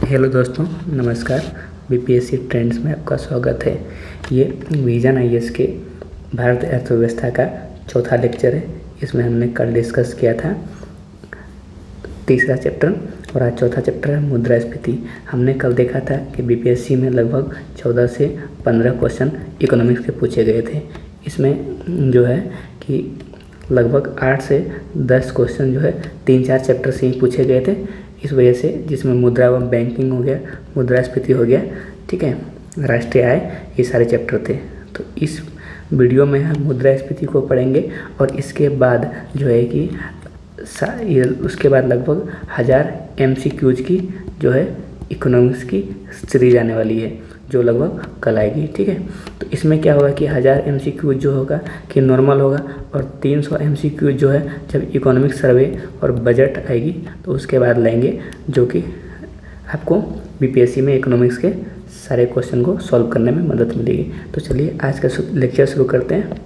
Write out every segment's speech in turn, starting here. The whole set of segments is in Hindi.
हेलो दोस्तों, नमस्कार। बीपीएससी ट्रेंड्स में आपका स्वागत है। ये विजन आईएएस के भारत अर्थव्यवस्था का चौथा लेक्चर है। इसमें हमने कल डिस्कस किया था तीसरा चैप्टर और आज चौथा चैप्टर है मुद्रास्फीति। हमने कल देखा था कि बीपीएससी में लगभग 14 से 15 क्वेश्चन इकोनॉमिक्स के पूछे गए थे। इसमें जो है कि लगभग 8 से 10 क्वेश्चन जो है 3-4 चैप्टर से ही पूछे गए थे। इस वजह से जिसमें मुद्रा एवं बैंकिंग हो गया, मुद्रास्फीति हो गया, ठीक है, राष्ट्रीय आय, ये सारे चैप्टर थे। तो इस वीडियो में हम मुद्रास्फीति को पढ़ेंगे और इसके बाद जो है कि उसके बाद लगभग 1000 MCQs की जो है इकोनॉमिक्स की सीरीज आने वाली है, जो लगभग कल आएगी, ठीक है। तो इसमें क्या होगा कि 1000 MCQ जो होगा कि नॉर्मल होगा और 300 MCQ जो है जब इकोनॉमिक सर्वे और बजट आएगी तो उसके बाद लेंगे, जो कि आपको बीपीएससी में इकोनॉमिक्स के सारे क्वेश्चन को सॉल्व करने में मदद मिलेगी। तो चलिए आज का लेक्चर शुरू करते हैं।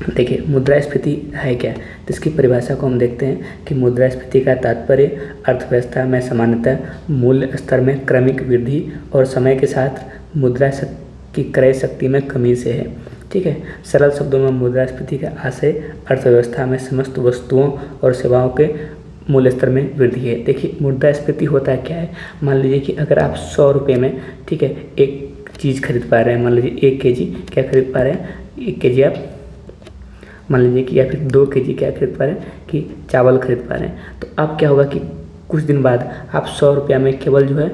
देखिए, मुद्रास्फीति है क्या, तो इसकी परिभाषा को हम देखते हैं कि मुद्रास्फीति का तात्पर्य अर्थव्यवस्था में सामान्यतः मूल्य स्तर में क्रमिक वृद्धि और समय के साथ मुद्रा की क्रय शक्ति में कमी से है, ठीक है। सरल शब्दों में मुद्रास्फीति का आशय अर्थव्यवस्था में समस्त वस्तुओं और सेवाओं के मूल्य स्तर में वृद्धि है। देखिए, मुद्रास्फीति होता क्या है। मान लीजिए कि अगर आप 100 रुपये में, ठीक है, एक चीज़ खरीद पा रहे हैं, मान लीजिए 1 kg क्या खरीद पा रहे हैं, 1 kg आप मान लीजिए कि, या फिर 2 kg क्या खरीद पा रहे हैं कि चावल खरीद पा रहे हैं। तो अब क्या होगा कि कुछ दिन बाद आप 100 रुपया में केवल जो है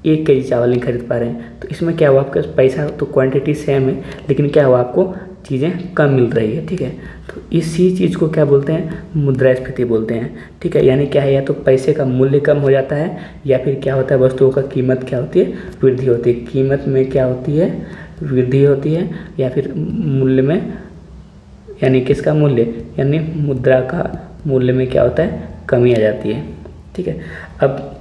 1 kg चावल नहीं खरीद पा रहे हैं। तो इसमें क्या हुआ, आपका पैसा तो क्वांटिटी सेम है, लेकिन क्या हुआ, आपको चीज़ें कम मिल रही है, ठीक है। तो इसी चीज़ को क्या बोलते हैं, मुद्रास्फीति बोलते हैं, ठीक है। यानी क्या है, या तो पैसे का मूल्य कम हो जाता है या फिर क्या होता है, वस्तुओं का कीमत क्या होती है, वृद्धि होती है। कीमत में क्या होती है, वृद्धि होती है, या फिर मूल्य में, यानी किसका मूल्य, यानी मुद्रा का मूल्य में क्या होता है, कमी आ जाती है, ठीक है। अब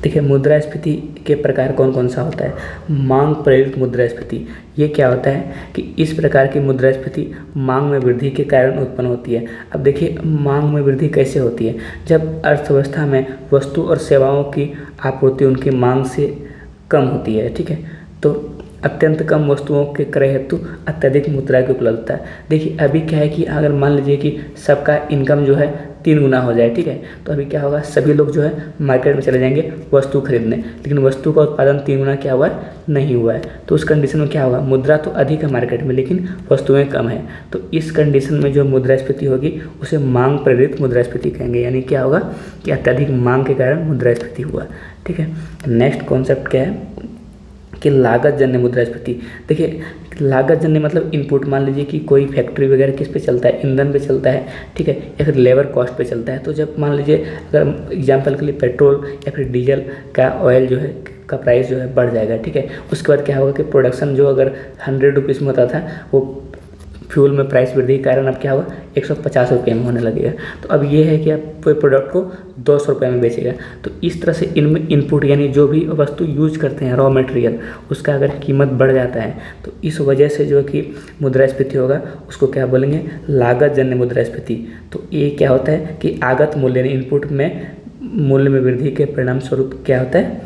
देखिए, मुद्रास्फीति के प्रकार कौन कौन सा होता है। मांग प्रेरित मुद्रास्फीति, ये क्या होता है कि इस प्रकार की मुद्रास्फीति मांग में वृद्धि के कारण उत्पन्न होती है। अब देखिए, मांग में वृद्धि कैसे होती है, जब अर्थव्यवस्था में वस्तु और सेवाओं की आपूर्ति उनकी मांग से कम होती है, ठीक है। तो अत्यंत कम वस्तुओं के क्रय हेतु अत्यधिक मुद्रा की उपलब्धता है। देखिए, अभी क्या है कि अगर मान लीजिए कि सबका इनकम जो है 3 गुना हो जाए, ठीक है, तो अभी क्या होगा, सभी लोग जो है मार्केट में चले जाएंगे वस्तु खरीदने, लेकिन वस्तु का उत्पादन 3 गुना क्या हुआ है, नहीं हुआ है। तो उस कंडीशन में क्या होगा, मुद्रा तो अधिक है मार्केट में लेकिन वस्तुएं कम है। तो इस कंडीशन में जो मुद्रास्फीति होगी उसे मांग प्रेरित मुद्रास्फीति कहेंगे। यानी क्या होगा कि अत्यधिक मांग के कारण मुद्रास्फीति हुआ, ठीक है। नेक्स्ट कॉन्सेप्ट क्या है कि लागत जन्य मुद्रास्फीति। देखिए, लागत जन्य मतलब इनपुट, मान लीजिए कि कोई फैक्ट्री वगैरह किस पे चलता है, ईंधन पे चलता है, ठीक है, या फिर लेबर कॉस्ट पे चलता है। तो जब मान लीजिए अगर एग्जांपल के लिए पेट्रोल या फिर डीजल का ऑयल जो है का प्राइस जो है बढ़ जाएगा, ठीक है, उसके बाद क्या होगा कि प्रोडक्शन जो अगर 100 रुपीज़ में होता था, वो फ्यूल में प्राइस वृद्धि के कारण अब क्या होगा, 150 रुपये में होने लगेगा। तो अब ये है कि आप कोई प्रोडक्ट को 200 रुपये में बेचेगा। तो इस तरह से इनमें इनपुट, यानी जो भी वस्तु यूज करते हैं, रॉ मटेरियल, उसका अगर कीमत बढ़ जाता है तो इस वजह से जो कि मुद्रास्फीति होगा, उसको क्या बोलेंगे, लागत जन्य मुद्रास्फीति। तो ये क्या होता है कि आगत मूल्य, यानी इनपुट में मूल्य में वृद्धि के परिणाम स्वरूप क्या होता है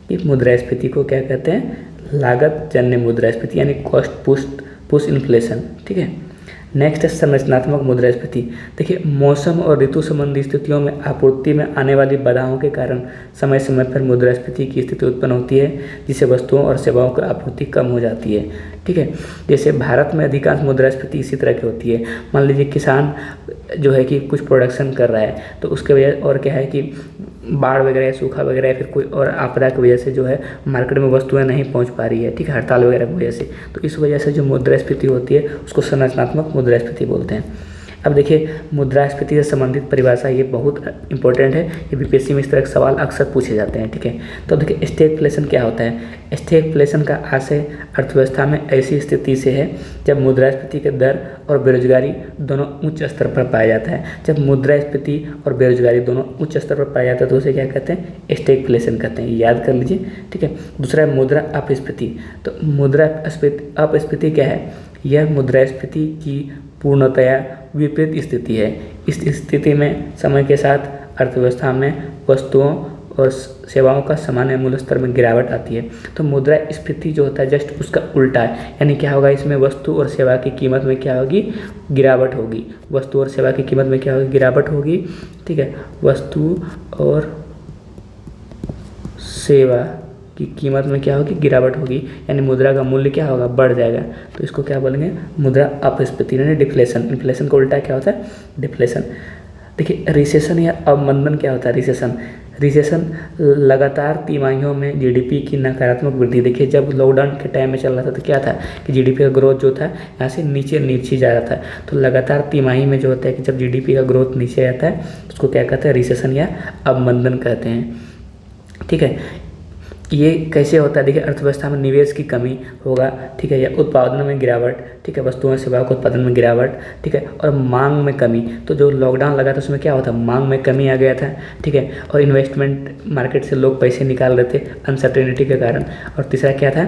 कि मुद्रास्फीति को क्या कहते हैं, लागत जन्य मुद्रास्फीति, यानी कॉस्ट पुश इन्फ्लेशन, ठीक है। नेक्स्ट है संरचनात्मक मुद्रास्फीति। देखिए, मौसम और ऋतु संबंधी स्थितियों में आपूर्ति में आने वाली बाधाओं के कारण समय समय पर मुद्रास्फीति की स्थिति उत्पन्न होती है, जिससे वस्तुओं और सेवाओं की आपूर्ति कम हो जाती है, ठीक है। जैसे भारत में अधिकांश मुद्रास्फीति इसी तरह की होती है। मान लीजिए किसान जो है कि कुछ प्रोडक्शन कर रहा है, तो उसके वजह और क्या है कि बाढ़ वगैरह, सूखा वगैरह या फिर कोई और आपदा की वजह से जो है मार्केट में वस्तुएं नहीं पहुंच पा रही है, ठीक है, हड़ताल वगैरह की वजह से। तो इस वजह से जो मुद्रास्फीति होती है उसको संरचनात्मक मुद्रास्फीति बोलते हैं। अब देखिए, मुद्रास्फीति से संबंधित परिभाषा ये बहुत इंपॉर्टेंट है, ये बीपीएससी में इस तरह के सवाल अक्सर पूछे जाते हैं, ठीक है। तो देखिए, स्टैगफ्लेशन क्या होता है। स्टैगफ्लेशन का आशय अर्थव्यवस्था में ऐसी स्थिति से है जब मुद्रास्फीति के दर और बेरोजगारी दोनों उच्च स्तर पर पाया जाता है। जब मुद्रास्फीति और बेरोजगारी दोनों उच्च स्तर पर पाया जाता है तो उसे क्या कहते हैं, स्टैगफ्लेशन कहते हैं, याद कर लीजिए, ठीक है। दूसरा है मुद्रा अपस्फीति। तो मुद्रा अपस्फीति क्या है, यह मुद्रास्फीति की पूर्णतया विपरीत स्थिति है। इस स्थिति में समय के साथ अर्थव्यवस्था में वस्तुओं और सेवाओं का सामान्य मूल्य स्तर में गिरावट आती है। तो मुद्रास्फीति जो होता है जस्ट उसका उल्टा है, यानी क्या होगा, इसमें वस्तु और सेवा की कीमत में क्या होगी, गिरावट होगी। वस्तु और सेवा की कीमत में क्या होगी, गिरावट होगी। ठीक है, वस्तु और सेवा की कीमत में क्या होगी, गिरावट होगी, यानी मुद्रा का मूल्य क्या होगा, बढ़ जाएगा। तो इसको क्या बोलेंगे, मुद्रा अपस्फीति यानी डिफ्लेशन। इन्फ्लेशन का उल्टा क्या होता है, डिफ्लेशन। देखिए रिसेशन या अवमंदन क्या होता है, रिसेशन लगातार तिमाहियों में जीडीपी की नकारात्मक वृद्धि। देखिए जब लॉकडाउन के टाइम में चल रहा था तो क्या था कि जीडीपी का ग्रोथ जो था यहाँ से नीचे जा रहा था। तो लगातार तिमाही में जो होता है कि जब जीडीपी का ग्रोथ नीचे आता है उसको क्या कहते हैं, रिसेशन या अवमंदन कहते हैं। ठीक है, ये कैसे होता है, देखिए अर्थव्यवस्था में निवेश की कमी होगा। ठीक है, या उत्पादन में गिरावट। ठीक है, वस्तुओं सेवाओं के उत्पादन में गिरावट। ठीक है, और मांग में कमी। तो जो लॉकडाउन लगा था उसमें क्या होता, मांग में कमी आ गया था। ठीक है, और इन्वेस्टमेंट मार्केट से लोग पैसे निकाल रहे थे अनसर्टेनिटी के कारण। और तीसरा क्या था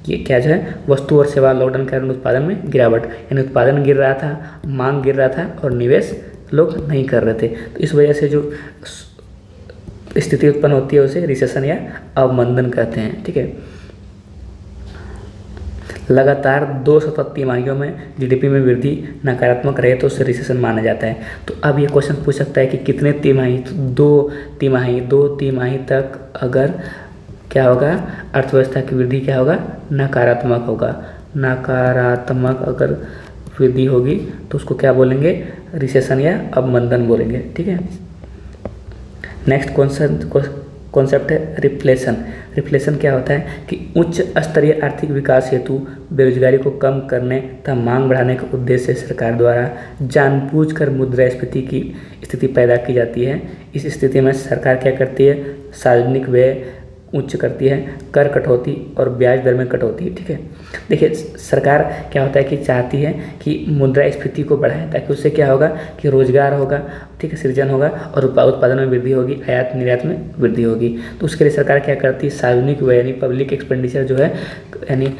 कि क्या जो है, वस्तु और सेवा लॉकडाउन के कारण उत्पादन में गिरावट, यानी उत्पादन गिर रहा था, मांग गिर रहा था और निवेश लोग नहीं कर रहे थे। तो इस वजह से जो स्थिति उत्पन्न होती है उसे रिसेशन या अवमंदन कहते हैं। ठीक है, लगातार 2 सतत तिमाहियों में जीडीपी में वृद्धि नकारात्मक रहे तो उसे रिसेशन माना जाता है। तो अब ये क्वेश्चन पूछ सकता है कि कितने तिमाही, तो 2 तिमाही तक अगर क्या होगा, अर्थव्यवस्था की वृद्धि क्या होगा, नकारात्मक होगा। नकारात्मक अगर वृद्धि होगी तो उसको क्या बोलेंगे, रिसेशन या अवमंदन बोलेंगे। ठीक है, नेक्स्ट कॉन्सेप्ट है रिफ्लेशन। रिफ्लेशन क्या होता है कि उच्च स्तरीय आर्थिक विकास हेतु बेरोजगारी को कम करने तथा मांग बढ़ाने के उद्देश्य से सरकार द्वारा जानबूझकर मुद्रास्फीति की स्थिति पैदा की जाती है। इस स्थिति में सरकार क्या करती है, सार्वजनिक व्यय उच्च करती है, कर कटौती और ब्याज दर में कटौती। ठीक है, देखिए सरकार क्या होता है कि चाहती है कि मुद्रास्फीति को बढ़ाए ताकि उससे क्या होगा कि रोजगार होगा। ठीक है, सृजन होगा और उत्पादन में वृद्धि होगी, आयात निर्यात में वृद्धि होगी। तो उसके लिए सरकार क्या करती है, सार्वजनिक व्यय यानी पब्लिक एक्सपेंडिचर जो है, यानी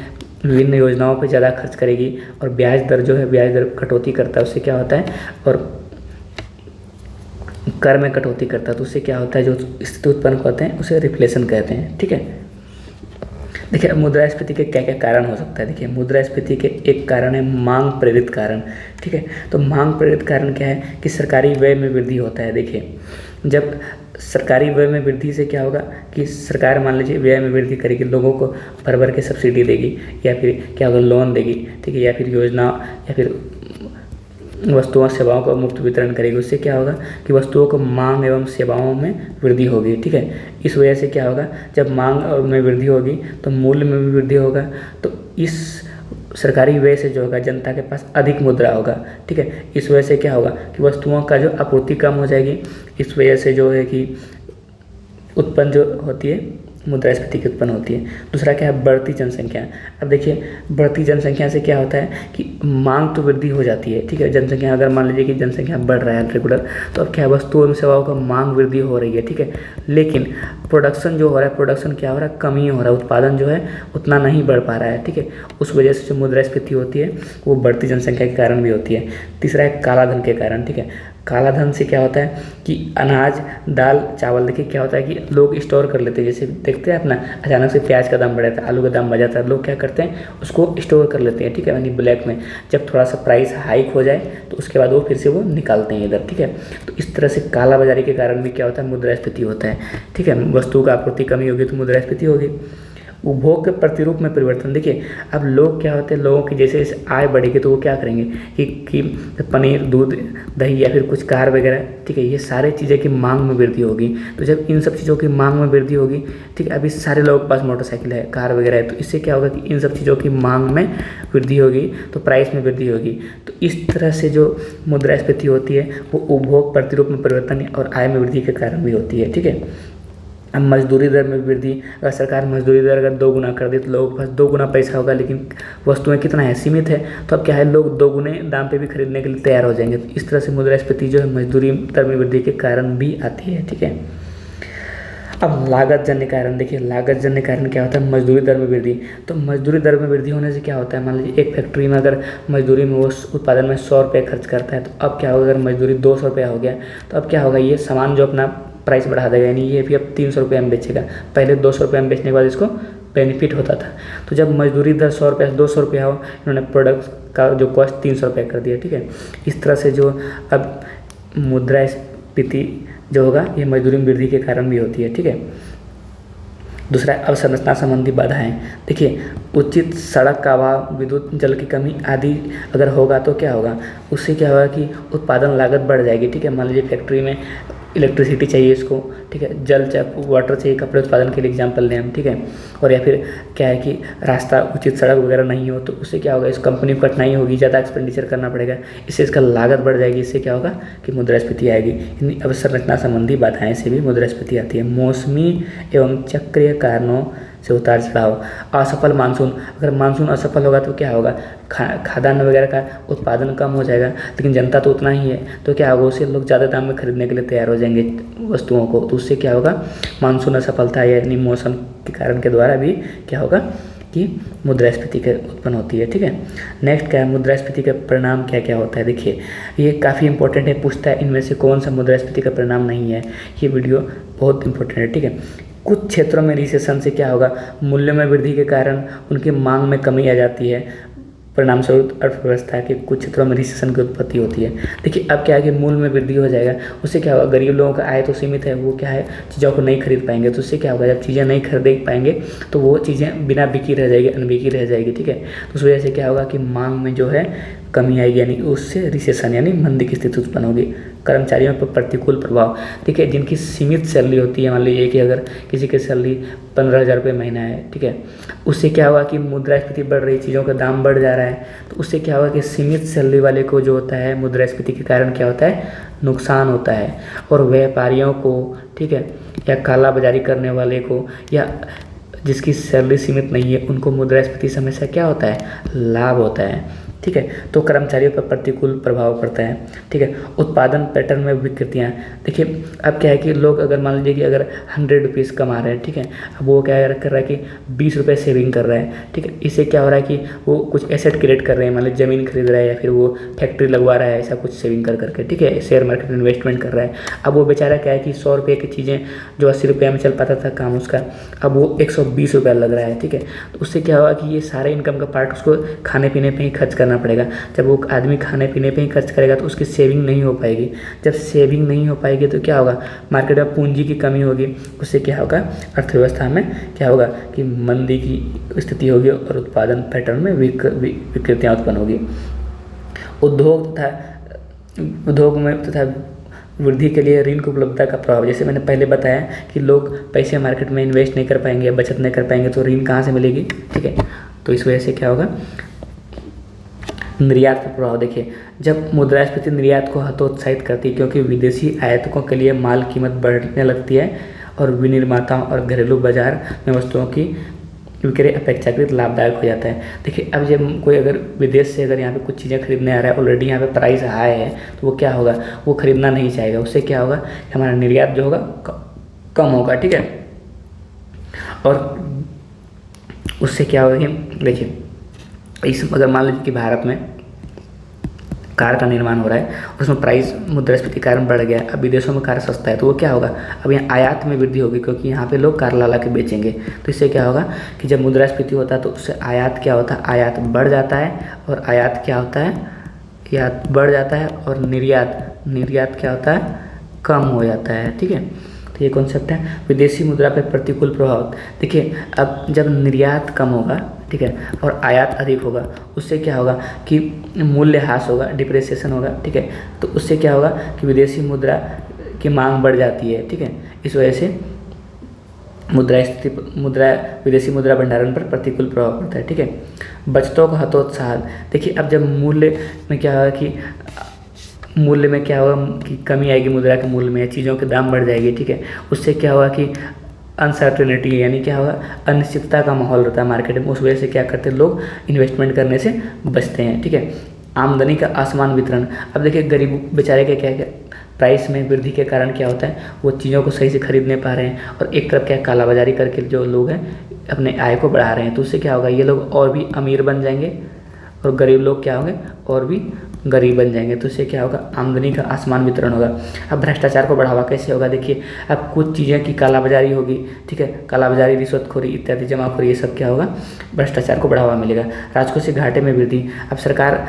विभिन्न योजनाओं पर ज़्यादा खर्च करेगी। और ब्याज दर जो है, ब्याज दर कटौती करता है, उससे क्या होता है, और कर में कटौती करता है। तो उससे क्या होता है, जो स्थिति उत्पन्न होते हैं उसे रिफ्लेशन कहते हैं। ठीक है, देखिए मुद्रास्फीति के क्या क्या कारण हो सकता है। देखिए मुद्रास्फीति के एक कारण है मांग प्रेरित कारण। ठीक है, तो मांग प्रेरित कारण क्या है कि सरकारी व्यय में वृद्धि होता है। देखिए जब सरकारी व्यय में वृद्धि से क्या होगा कि सरकार मान लीजिए व्यय में वृद्धि करेगी, लोगों को भर के सब्सिडी देगी, या फिर क्या होगा, लोन देगी। ठीक है, या फिर योजना, या फिर वस्तुओं सेवाओं का मुफ्त वितरण करेगी। उससे क्या होगा कि वस्तुओं को मांग एवं सेवाओं में वृद्धि होगी। ठीक है, इस वजह से क्या होगा, जब मांग में वृद्धि होगी तो मूल्य में भी वृद्धि होगा। तो इस सरकारी व्यय से जो होगा जनता के पास अधिक मुद्रा होगा। ठीक है, इस वजह से क्या होगा कि वस्तुओं का जो आपूर्ति कम हो जाएगी। इस वजह से जो है कि उत्पन्न जो होती है मुद्रास्फीति की उत्पन्न होती है। दूसरा क्या है, बढ़ती जनसंख्या। अब देखिए बढ़ती जनसंख्या से क्या होता है कि मांग तो वृद्धि हो जाती है। ठीक है, जनसंख्या अगर मान लीजिए कि जनसंख्या बढ़ रहा है रेगुलर, तो अब क्या है, वस्तुओं एवं सेवाओं का मांग वृद्धि हो रही है। ठीक है, लेकिन प्रोडक्शन जो हो रहा है, प्रोडक्शन क्या हो रहा है, कमी हो रहा है, उत्पादन जो है उतना नहीं बढ़ पा रहा है। ठीक है, उस वजह से जो मुद्रास्फीति होती है वो बढ़ती जनसंख्या के कारण भी होती है। तीसरा है काला धन के कारण। ठीक है, काला धन से क्या होता है कि अनाज, दाल, चावल, देखिए क्या होता है कि लोग स्टोर कर लेते हैं। जैसे देखते हैं अपना, अचानक से प्याज का दाम बढ़ जाता है, आलू का दाम बढ़ जाता है, लोग क्या करते हैं उसको स्टोर कर लेते हैं। ठीक है, यानी ब्लैक में जब थोड़ा सा प्राइस हाइक हो जाए तो उसके बाद वो फिर से वो निकालते हैं इधर। ठीक है, तो इस तरह से काला बाजारी के कारण भी क्या होता है, मुद्रास्फीति होता है। ठीक है, वस्तु का आपूर्ति कमी होगी तो मुद्रास्फीति होगी। उपभोग के प्रतिरूप में परिवर्तन। देखिए अब लोग क्या होते हैं, लोगों की जैसे जैसे आय बढ़ेगी तो वो क्या करेंगे कि पनीर, दूध, दही या फिर कुछ कार वगैरह, ठीक है, ये सारे चीज़ें की मांग में वृद्धि होगी। तो जब इन सब चीज़ों की मांग में वृद्धि होगी, ठीक है, अभी सारे लोगों के पास मोटरसाइकिल है, कार वगैरह है, तो इससे क्या होगा कि इन सब चीज़ों की मांग में वृद्धि होगी तो प्राइस में वृद्धि होगी। तो इस तरह से जो मुद्रास्फीति होती है वो उपभोग प्रतिरूप में परिवर्तन और आय में वृद्धि के कारण भी होती है। ठीक है, अब मजदूरी दर में वृद्धि, अगर सरकार मजदूरी दर अगर 2 गुना कर दे तो लोगों के पास 2 गुना पैसा होगा, लेकिन वस्तुएं कितना है, सीमित है। तो अब क्या है, लोग 2 गुने दाम पे भी खरीदने के लिए तैयार हो जाएंगे। तो इस तरह से मुद्रास्फीति जो है मजदूरी दर में वृद्धि के कारण भी आती है। ठीक है, अब लागत जन्य कारण देखिए, लागत जन्य कारण क्या होता है, मजदूरी दर में वृद्धि। तो मजदूरी दर में वृद्धि होने से क्या होता है, मान लीजिए एक फैक्ट्री में अगर मजदूरी में वो उत्पादन में 100 रुपये खर्च करता है, तो अब क्या होगा, अगर मजदूरी 200 रुपया हो गया तो अब क्या होगा, ये सामान जो अपना प्राइस बढ़ा देगा, यानी ये भी अब 300 रुपये में बेचेगा। पहले 200 रुपये में बेचने के बाद इसको बेनिफिट होता था। तो जब मजदूरी दर 100 रुपये से 200 रुपया हो, इन्होंने प्रोडक्ट का जो कॉस्ट 300 रुपये कर दिया, ठीक है। इस तरह से जो अब मुद्रास्फीति जो होगा, ये मजदूरी में वृद्धि के कारण भी होती है, ठीक है। दूसरा, अवसंरचना संबंधी बाधाएं। देखिए, उचित सड़क का अभाव, विद्युत जल की कमी आदि अगर होगा तो क्या होगा, उससे क्या होगा कि उत्पादन लागत बढ़ जाएगी, ठीक है। मान लीजिए फैक्ट्री में इलेक्ट्रिसिटी चाहिए इसको, ठीक है, जल चाहिए, वाटर चाहिए कपड़े उत्पादन के लिए, एग्जाम्पल लें हम, ठीक है। और या फिर क्या है कि रास्ता, उचित सड़क वगैरह नहीं हो, तो उससे क्या होगा, इस कंपनी को कठिनाई होगी, ज़्यादा एक्सपेंडिचर करना पड़ेगा, इससे इसका लागत बढ़ जाएगी। इससे क्या होगा कि मुद्रास्फीति आएगी। इन अवसंरचना संबंधी बाधाएं से भी मुद्रास्फीति आती है। मौसमी एवं चक्रीय कारणों से उतार चढ़ाव। असफल मानसून, अगर मानसून असफल होगा तो क्या होगा, खाद्यान्न वगैरह का उत्पादन कम हो जाएगा, लेकिन जनता तो उतना ही है, तो क्या होगा, उससे लोग ज़्यादा दाम में खरीदने के लिए तैयार हो जाएंगे वस्तुओं को। तो उससे क्या होगा, मानसून असफलता यानी मौसम के कारण के द्वारा भी क्या होगा कि मुद्रास्फीति के उत्पन्न होती है, ठीक है। नेक्स्ट क्या है, मुद्रास्फीति का परिणाम क्या क्या होता है। देखिए, ये काफ़ी इंपॉर्टेंट है, पूछता है इनमें से कौन सा मुद्रास्फीति का परिणाम नहीं है। ये वीडियो बहुत इंपॉर्टेंट है, ठीक है। कुछ क्षेत्रों में रिसेशन से क्या होगा, मूल्य में वृद्धि के कारण उनकी मांग में कमी आ जाती है, परिणाम स्वरूप अर्थव्यवस्था के कुछ क्षेत्रों में रिसेशन की उत्पत्ति होती है। देखिए, अब क्या है कि मूल्य में वृद्धि हो जाएगा, उससे क्या होगा, गरीब लोगों का आय तो सीमित है, वो क्या है, चीज़ों को नहीं खरीद पाएंगे। तो उससे क्या होगा, जब चीज़ें नहीं खरीद पाएंगे तो वो चीज़ें बिना बिकी रह जाएगी, अनबिकी रह जाएगी, ठीक है। तो उस वजह से क्या होगा कि मांग में जो है कमी आएगी, यानी उससे रिसेशन यानी मंदी की स्थिति उत्पन्न होगी। कर्मचारियों पर प्रतिकूल प्रभाव। देखिए, जिनकी सीमित सैलरी होती है, मान लीजिए कि अगर किसी की सैलरी 15,000 रुपये महीना है, ठीक है, उससे क्या होगा कि मुद्रास्फीति बढ़ रही, चीज़ों का दाम बढ़ जा रहा है, तो उससे क्या होगा कि सीमित सैलरी वाले को जो होता है मुद्रास्फीति के कारण क्या होता है, नुकसान होता है। और व्यापारियों को, ठीक है, या काला बाजारी करने वाले को, या जिसकी सैलरी सीमित नहीं है, उनको मुद्रास्फीति समस्या क्या होता है, लाभ होता है, ठीक है। तो कर्मचारियों पर प्रतिकूल प्रभाव पड़ता है, ठीक है। उत्पादन पैटर्न में विकृतियाँ। देखिए, अब क्या है कि लोग अगर मान लीजिए कि अगर 100 रुपीज़ कमा रहे हैं, ठीक है, अब वो क्या कर रहा है कि 20 रुपये सेविंग कर रहा है, ठीक है। इससे क्या हो रहा है कि वो कुछ एसेट क्रिएट कर रहे हैं, मान लीजिए ज़मीन खरीद रहा है या फिर वो फैक्ट्री लगवा रहा है, ऐसा कुछ सेविंग कर करके, ठीक है, शेयर मार्केट में इन्वेस्टमेंट कर रहा है। अब वो बेचारा क्या है कि 100 रुपये की चीज़ें जो 80 रुपये में चल पाता था काम उसका, अब वो 120 रुपया लग रहा है, ठीक है। तो उससे क्या होगा कि ये सारे इनकम का पार्ट उसको खाने पीने पर ही खर्च करना पड़ेगा। जब वो आदमी खाने पीने पे ही खर्च करेगा तो उसकी सेविंग नहीं हो पाएगी। जब सेविंग नहीं हो पाएगी तो क्या होगा, मार्केट में पूंजी की कमी होगी, उससे क्या होगा, अर्थव्यवस्था में क्या होगा कि मंदी की स्थिति होगी और उत्पादन पैटर्न में विकृतियाँ उत्पन्न होगी। उद्योग में तथा वृद्धि के लिए ऋण की उपलब्धता का प्रभाव। जैसे मैंने पहले बताया कि लोग पैसे मार्केट में इन्वेस्ट नहीं कर पाएंगे, बचत नहीं कर पाएंगे, तो ऋण कहाँ से मिलेगी, ठीक है। तो इस वजह से क्या होगा, निर्यात पर प्रभाव। देखिए, जब मुद्रास्फीति निर्यात को हतोत्साहित करती है, क्योंकि विदेशी आयातकों के लिए माल कीमत बढ़ने लगती है और विनिर्माताओं और घरेलू बाजार में वस्तुओं की विक्रय अपेक्षाकृत लाभदायक हो जाता है। देखिए, अब जब कोई अगर विदेश से अगर यहाँ पे कुछ चीज़ें खरीदने आ रहा है, ऑलरेडी यहाँ पे प्राइस हाई है, तो वो क्या होगा, वो खरीदना नहीं चाहेगा। उससे क्या होगा कि हमारा निर्यात जो होगा कम होगा, ठीक है। और उससे क्या होगा कि देखिए, अगर मान लीजिए कि भारत में कार का निर्माण हो रहा है, उसमें प्राइस मुद्रास्फीति के कारण बढ़ गया, अब विदेशों में कार सस्ता है, तो वो क्या होगा, अब यहाँ आयात में वृद्धि होगी, क्योंकि यहाँ पे लोग कार ला के बेचेंगे। तो इससे क्या होगा कि जब मुद्रास्फीति होता है तो उससे आयात क्या होता है, आयात बढ़ जाता है, और आयात क्या होता है, आयात बढ़ जाता है, और निर्यात क्या होता है, कम हो जाता है, ठीक है। तो ये कॉन्सेप्ट है। विदेशी मुद्रा पर प्रतिकूल प्रभाव। देखिए, अब जब निर्यात कम होगा, ठीक है, और आयात अधिक होगा, उससे क्या होगा कि मूल्यह्रास होगा, डिप्रिसिएशन होगा, ठीक है। तो उससे क्या होगा कि विदेशी मुद्रा की मांग बढ़ जाती है, ठीक है। इस वजह से विदेशी मुद्रा भंडारण पर प्रतिकूल प्रभाव पड़ता है, ठीक है। बचतों का हतोत्साह। देखिए, अब जब मूल्य में क्या होगा कि कमी आएगी, मुद्रा के मूल्य में चीज़ों के दाम बढ़ जाएगी, ठीक है। उससे क्या होगा कि अनसर्टेनिटी यानी क्या होगा, अनिश्चितता का माहौल रहता है मार्केट में। उस वजह से क्या करते हैं लोग, इन्वेस्टमेंट करने से बचते हैं, ठीक है। आमदनी का असमान वितरण। अब देखिए गरीब बेचारे के क्या क्या प्राइस में वृद्धि के कारण क्या होता है, वो चीज़ों को सही से खरीद नहीं पा रहे हैं और एक तरफ क्या कालाबाजारी करके जो लोग हैं अपने आय को बढ़ा रहे हैं। तो उससे क्या होगा, ये लोग और भी अमीर बन जाएंगे और गरीब लोग क्या होंगे, और भी गरीब बन जाएंगे। तो इससे क्या होगा, आमदनी का असमान वितरण होगा। अब भ्रष्टाचार को बढ़ावा कैसे होगा, देखिए अब कुछ चीज़ें की कालाबाजारी होगी, ठीक है, कालाबाजारी, रिश्वतखोरी इत्यादि, जमाखोरी, ये सब क्या होगा, भ्रष्टाचार को बढ़ावा मिलेगा। राजकोषीय घाटे में वृद्धि। अब सरकार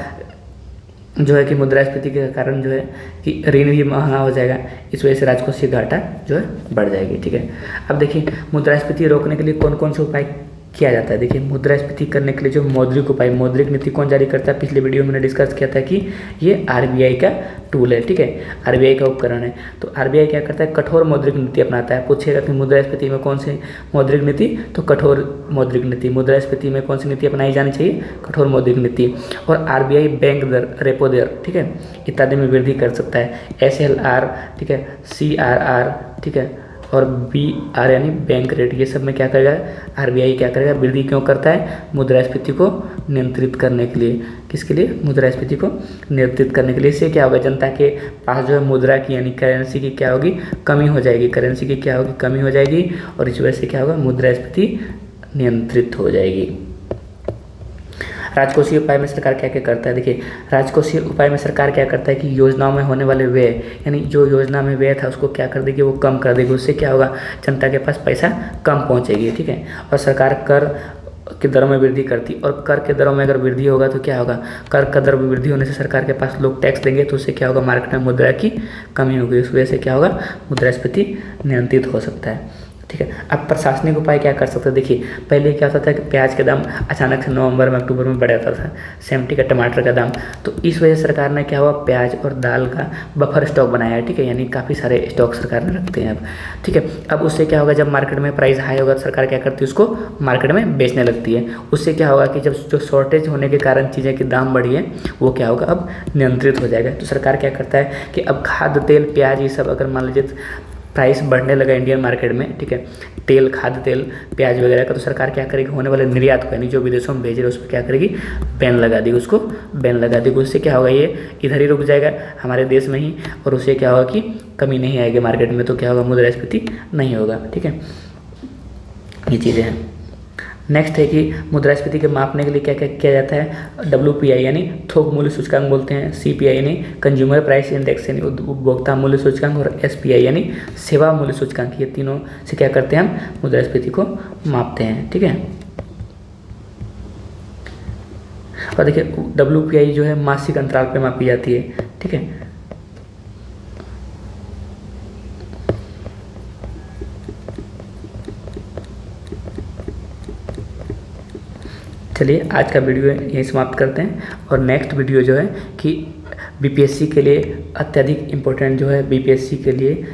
जो है कि मुद्रास्फीति के कारण जो है कि ऋण भी महंगा हो जाएगा, इस वजह से राजकोषीय घाटा जो है बढ़ जाएगी, ठीक है। अब देखिए मुद्रास्फीति रोकने के लिए कौन कौन से उपाय किया जाता है। देखिए मुद्रास्फीति करने के लिए जो मौद्रिक उपाय, मौद्रिक नीति कौन जारी करता है, पिछले वीडियो में मैंने डिस्कस किया था कि ये आरबीआई का टूल है, ठीक है, आरबीआई का उपकरण है। तो आरबीआई क्या करता है, कठोर मौद्रिक नीति अपनाता है। पूछेगा कि मुद्रास्फीति में कौन सी मौद्रिक नीति, तो कठोर मौद्रिक नीति। मुद्रास्फीति में कौन सी नीति अपनाई जानी चाहिए, कठोर मौद्रिक नीति। और आरबीआई बैंक दर, रेपो दर, ठीक है, इत्यादि में वृद्धि कर सकता है। SLR, ठीक है, CRR, ठीक है, और BR यानी बैंक रेट, ये सब में क्या करेगा, आरबीआई क्या करेगा, वृद्धि क्यों करता है, मुद्रास्फीति को नियंत्रित करने के लिए। किसके लिए, मुद्रास्फीति को नियंत्रित करने के लिए। इससे क्या होगा, जनता के पास जो है मुद्रा की यानी करेंसी की क्या होगी, कमी हो जाएगी, करेंसी की क्या होगी, कमी हो जाएगी, और इस वजह से क्या होगा, मुद्रास्फीति नियंत्रित हो जाएगी। राजकोषीय उपाय में सरकार क्या क्या करता है, देखिए राजकोषीय उपाय में सरकार क्या करता है कि योजनाओं में होने वाले व्यय, यानी जो योजना में व्यय था उसको क्या कर देगी, वो कम कर देगी। उससे क्या होगा, जनता के पास पैसा कम पहुंचेगी, ठीक है। और सरकार कर की दरों में वृद्धि करती, और कर के दरों में अगर वृद्धि होगा तो क्या होगा, कर का दर में वृद्धि होने से सरकार के पास लोग टैक्स देंगे, तो उससे क्या होगा, मार्केट में मुद्रा की कमी होगी। उस वजह से क्या होगा, मुद्रास्फीति नियंत्रित हो सकता है, ठीक है। अब प्रशासनिक उपाय क्या कर सकते हैं, देखिए पहले क्या होता था कि प्याज का दाम अचानक से नवंबर में, अक्टूबर में बढ़ जाता था, सेम, ठीक है, टमाटर का दाम। तो इस वजह से सरकार ने क्या हुआ, प्याज और दाल का बफर स्टॉक बनाया है, ठीक है, यानी काफ़ी सारे स्टॉक सरकार ने रखते हैं अब, ठीक है। अब उससे क्या होगा, जब मार्केट में प्राइस हाई होगा तो सरकार क्या करती है, उसको मार्केट में बेचने लगती है। उससे क्या होगा कि जब जो शॉर्टेज होने के कारण चीज़ें की दाम बढ़ी है वो क्या होगा, अब नियंत्रित हो जाएगा। तो सरकार क्या करता है कि अब खाद्य तेल, प्याज, ये सब अगर मान लीजिए प्राइस बढ़ने लगा इंडियन मार्केट में, ठीक है, तेल, खाद्य तेल, प्याज वगैरह का, तो सरकार क्या करेगी, होने वाले निर्यात को यानी जो विदेशों में भेज रहे हैं उस पर क्या करेगी, बैन लगा देगी, उसको बैन लगा देगी। उससे क्या होगा, ये इधर ही रुक जाएगा हमारे देश में ही, और उससे क्या होगा कि कमी नहीं आएगी मार्केट में, तो क्या होगा, मुद्रास्फीति नहीं होगा, ठीक है। ये चीज़ें हैं। नेक्स्ट है कि मुद्रास्फीति के मापने के लिए क्या क्या किया जाता है, WPI यानी थोक मूल्य सूचकांक बोलते हैं, CPI यानी कंज्यूमर प्राइस इंडेक्स यानी उपभोक्ता मूल्य सूचकांक, और SPI यानी सेवा मूल्य सूचकांक। ये तीनों से क्या करते हैं, हम मुद्रास्फीति को मापते हैं, ठीक है। और देखिए WPI जो है मासिक अंतराल पर मापी जाती है, ठीक है। चलिए आज का वीडियो यहीं समाप्त करते हैं, और नेक्स्ट वीडियो जो है कि BPSC के लिए अत्यधिक इम्पोर्टेंट जो है, BPSC के लिए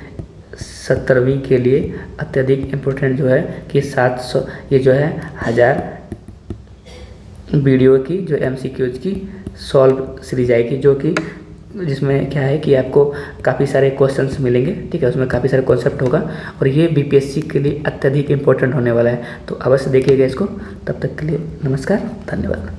17वीं के लिए अत्यधिक इम्पोर्टेंट जो है कि 700, ये जो है 1000 वीडियो की जो MCQs की सॉल्व सीरीज आएगी, जो कि जिसमें क्या है कि आपको काफ़ी सारे क्वेश्चंस मिलेंगे, ठीक है, उसमें काफ़ी सारे कॉन्सेप्ट होगा, और ये BPSC के लिए अत्यधिक इम्पोर्टेंट होने वाला है। तो अवश्य देखिएगा इसको। तब तक के लिए नमस्कार, धन्यवाद।